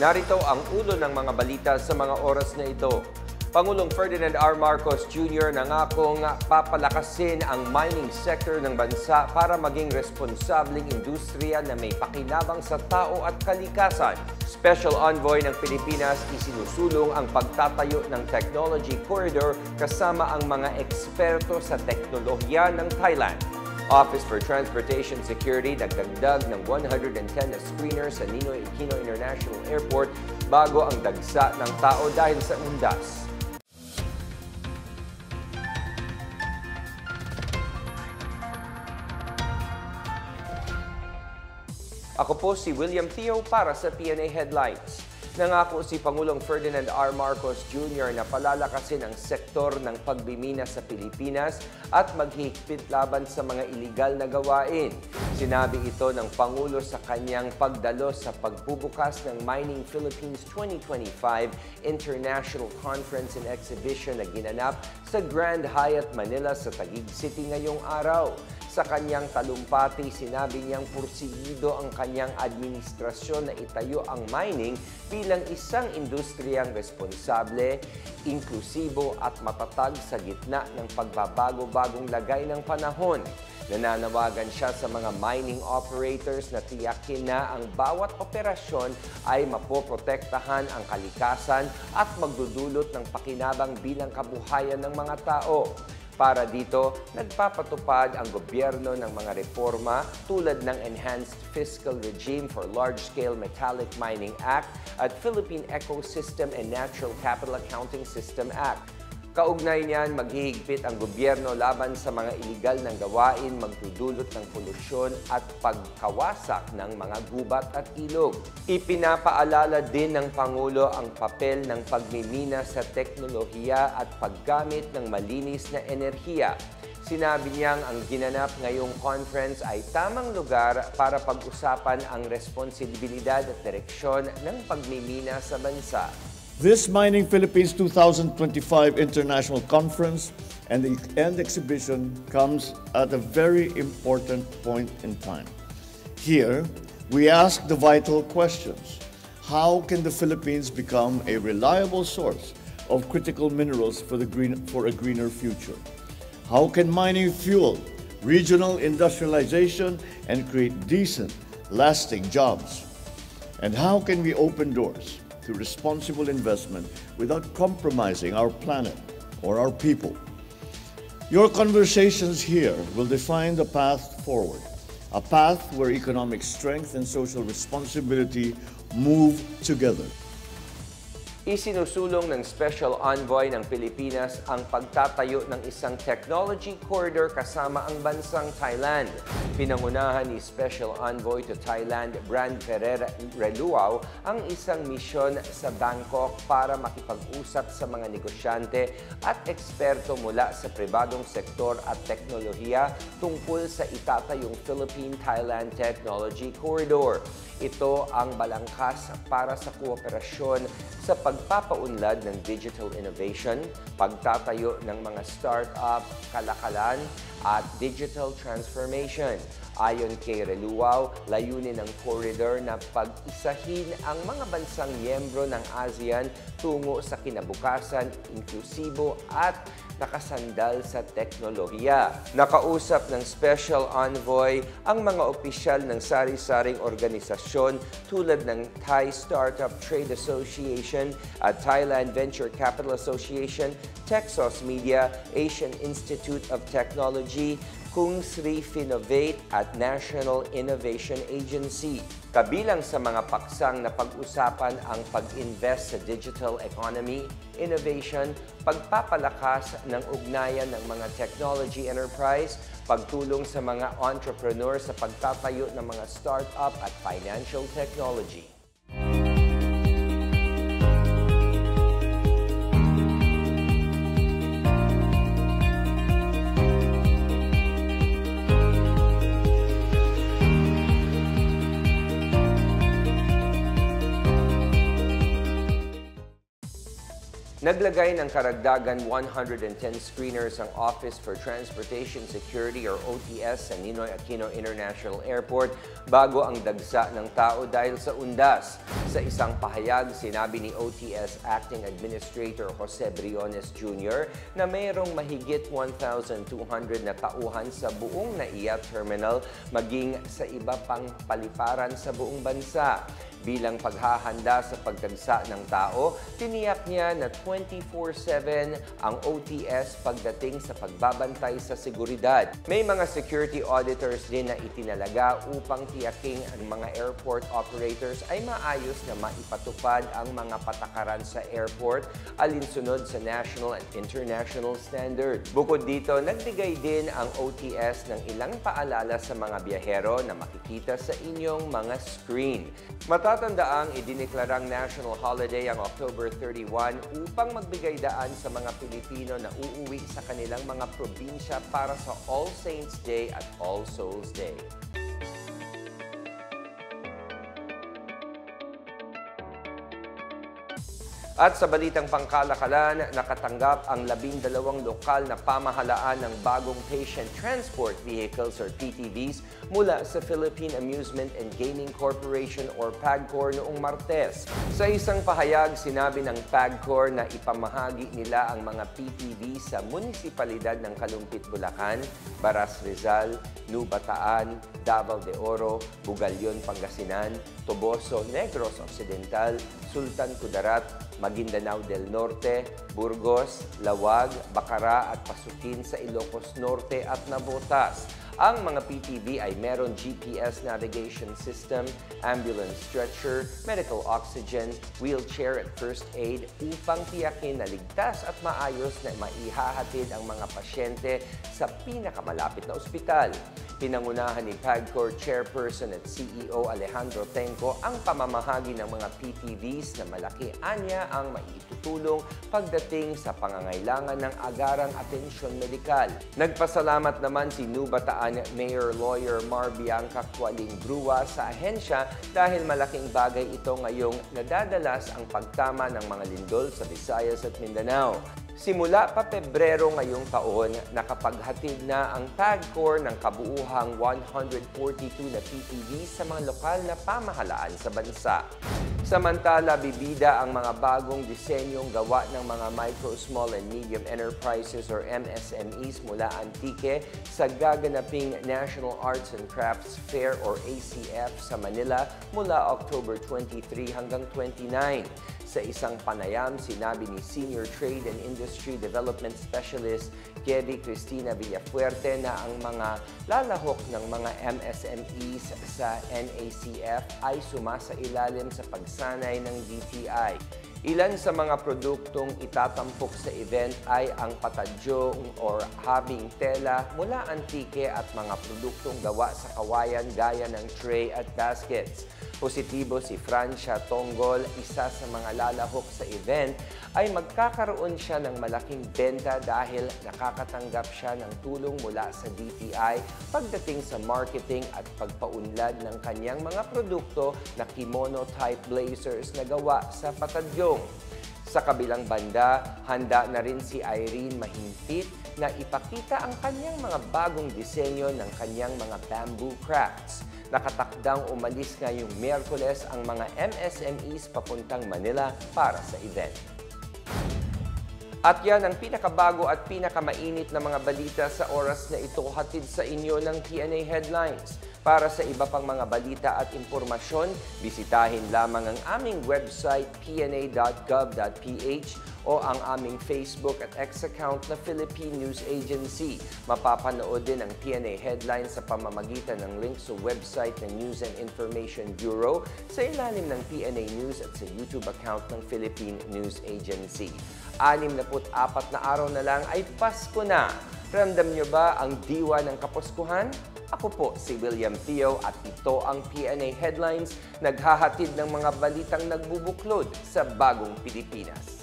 Narito ang ulo ng mga balita sa mga oras na ito. Pangulong Ferdinand R. Marcos Jr. nangakong papalakasin ang mining sector ng bansa para maging responsableng industriya na may pakinabang sa tao at kalikasan. Special Envoy ng Pilipinas isinusulong ang pagtatayo ng Technology Corridor kasama ang mga eksperto sa teknolohiya ng Thailand. Office for Transportation Security nagdagdag ng 110 na screeners sa Ninoy Aquino International Airport bago ang dagsa ng tao dahil sa undas. Ako po si William Theo para sa PNA Headlines. Nangako si Pangulong Ferdinand R. Marcos Jr. na palalakasin ang sektor ng pagbimina sa Pilipinas at maghihigpit laban sa mga iligal na gawain. Sinabi ito ng Pangulo sa kanyang pagdalo sa pagbubukas ng Mining Philippines 2025 International Conference and Exhibition na ginanap sa Grand Hyatt Manila sa Taguig City ngayong araw. Sa kanyang talumpati, sinabi niyang pursigido ang kanyang administrasyon na itayo ang mining bilang isang industriyang responsable, inklusibo at matatag sa gitna ng pagbabago-bagong lagay ng panahon. Nananawagan siya sa mga mining operators na tiyakin na ang bawat operasyon ay mapoprotektahan ang kalikasan at magdudulot ng pakinabang bilang kabuhayan ng mga tao. Para dito, nagpapatupad ang gobyerno ng mga reforma tulad ng Enhanced Fiscal Regime for Large-Scale Metallic Mining Act at Philippine Ecosystem and Natural Capital Accounting System Act. Kaugnay niyan, maghihigpit ang gobyerno laban sa mga iligal na gawain, magdudulot ng polusyon at pagkawasak ng mga gubat at ilog. Ipinapaalala din ng Pangulo ang papel ng pagmimina sa teknolohiya at paggamit ng malinis na enerhiya. Sinabi niyang ang ginanap ngayong conference ay tamang lugar para pag-usapan ang responsibilidad at direksyon ng pagmimina sa bansa. This Mining Philippines 2025 International Conference and exhibition comes at a very important point in time. Here, we ask the vital questions. How can the Philippines become a reliable source of critical minerals for a greener future? How can mining fuel regional industrialization and create decent, lasting jobs? And how can we open doors to responsible investment without compromising our planet or our people? Your conversations here will define the path forward, a path where economic strength and social responsibility move together. Isinusulong ng Special Envoy ng Pilipinas ang pagtatayo ng isang technology corridor kasama ang bansang Thailand. Pinangunahan ni Special Envoy to Thailand, Brand Ferrer Reluao, ang isang misyon sa Bangkok para makipag-usap sa mga negosyante at eksperto mula sa pribadong sektor at teknolohiya tungkol sa itatayong Philippine-Thailand Technology Corridor. Ito ang balangkas para sa kooperasyon sa pagpapaunlad ng digital innovation, pagtatayo ng mga start-up, kalakalan, at digital transformation. Ayon kay Reluao, layunin ng corridor na pag-isahin ang mga bansang miyembro ng ASEAN tungo sa kinabukasan, inklusibo at nakasandal sa teknolohiya. Nakausap ng Special Envoy ang mga opisyal ng sari-saring organisasyon tulad ng Thai Startup Trade Association at Thailand Venture Capital Association, Texas Media, Asian Institute of Technology, Kung Sri Finovate at National Innovation Agency. Kabilang sa mga paksang na pag-usapan ang pag-invest sa digital economy, innovation, pagpapalakas ng ugnayan ng mga technology enterprise, pagtulong sa mga entrepreneur sa pagtatayo ng mga startup at financial technology. Naglagay ng karagdagan 110 screeners ang Office for Transportation Security or OTS sa Ninoy Aquino International Airport bago ang dagsa ng tao dahil sa undas. Sa isang pahayag, sinabi ni OTS Acting Administrator Jose Briones Jr. na mayroong mahigit 1,200 na tauhan sa buong NAIA Terminal maging sa iba pang paliparan sa buong bansa. Bilang paghahanda sa pagdagsa ng tao, tiniyak niya na 24/7 ang OTS pagdating sa pagbabantay sa seguridad. May mga security auditors din na itinalaga upang tiyaking ang mga airport operators ay maayos na maipatupad ang mga patakaran sa airport alinsunod sa national and international standards. Bukod dito, nagbigay din ang OTS ng ilang paalala sa mga biyahero na makikita sa inyong mga screen. Matatandaang idineklarang national holiday ang October 31 upang magbigay daan sa mga Pilipino na uuwi sa kanilang mga probinsya para sa All Saints Day at All Souls Day. At sa balitang pangkalakalan, nakatanggap ang 12 lokal na pamahalaan ng bagong Patient Transport Vehicles or PTVs mula sa Philippine Amusement and Gaming Corporation or PAGCOR noong Martes. Sa isang pahayag, sinabi ng PAGCOR na ipamahagi nila ang mga PTV sa munisipalidad ng Kalumpit, Bulacan, Baras, Rizal, Nubataan, Davao de Oro, Bugalyon, Pangasinan, Toboso, Negros Occidental, Sultan Kudarat, Maguindanao del Norte, Burgos, Lawag, Bacara at Pasukin sa Ilocos Norte at Navotas. Ang mga PTV ay meron GPS navigation system, ambulance stretcher, medical oxygen, wheelchair at first aid upang tiyakin na ligtas at maayos na maihahatid ang mga pasyente sa pinakamalapit na ospital. Pinangunahan ni PAGCOR Chairperson at CEO Alejandro Tenco ang pamamahagi ng mga PTVs na malaki anya ang maitutulong pagdating sa pangangailangan ng agarang atensyon medikal. Nagpasalamat naman si Nubataan Mayor Lawyer Mar Bianca Qualing Brua sa ahensya dahil malaking bagay ito ngayong nadadalas ang pagtama ng mga lindol sa Visayas at Mindanao. Simula pa Pebrero ngayong taon, nakapaghatid na ang PAGCOR ng kabuuhang 142 na PTV sa mga lokal na pamahalaan sa bansa. Samantala, bibida ang mga bagong disenyong gawa ng mga Micro, Small and Medium Enterprises or MSMEs mula Antique sa gaganaping National Arts and Crafts Fair or ACF sa Manila mula October 23 hanggang 29. Sa isang panayam, sinabi ni Senior Trade and Industry Development Specialist Gedi Cristina Villafuerte na ang mga lalahok ng mga MSMEs sa NACF ay sumasailalim sa pagsanay ng DTI. Ilan sa mga produktong itatampok sa event ay ang patadyong or habing tela mula Antique at mga produktong gawa sa kawayan gaya ng tray at baskets. Positibo si Francia Tonggol, isa sa mga lalahok sa event, ay magkakaroon siya ng malaking benta dahil nakakatanggap siya ng tulong mula sa DTI pagdating sa marketing at pagpaunlad ng kanyang mga produkto na kimono-type blazers na gawa sa patadyong. Sa kabilang banda, handa na rin si Irene Mahimpit na ipakita ang kanyang mga bagong disenyo ng kanyang mga bamboo crafts. Nakatakdang umalis ngayong Miyerkules ang mga MSMEs papuntang Manila para sa event. At yan ang pinakabago at pinakamainit na mga balita sa oras na ito, hatid sa inyo ng PNA Headlines. Para sa iba pang mga balita at impormasyon, bisitahin lamang ang aming website pna.gov.ph o ang aming Facebook at X account na Philippine News Agency. Mapapanood din ang PNA Headlines sa pamamagitan ng link sa website ng News and Information Bureau, sa ilalim ng PNA News at sa YouTube account ng Philippine News Agency. 64 na araw na lang ay Pasko na. Ramdam niyo ba ang diwa ng Kapuskuhan? Ako po si William Theo at ito ang PNA Headlines, naghahatid ng mga balitang nagbubuklod sa bagong Pilipinas.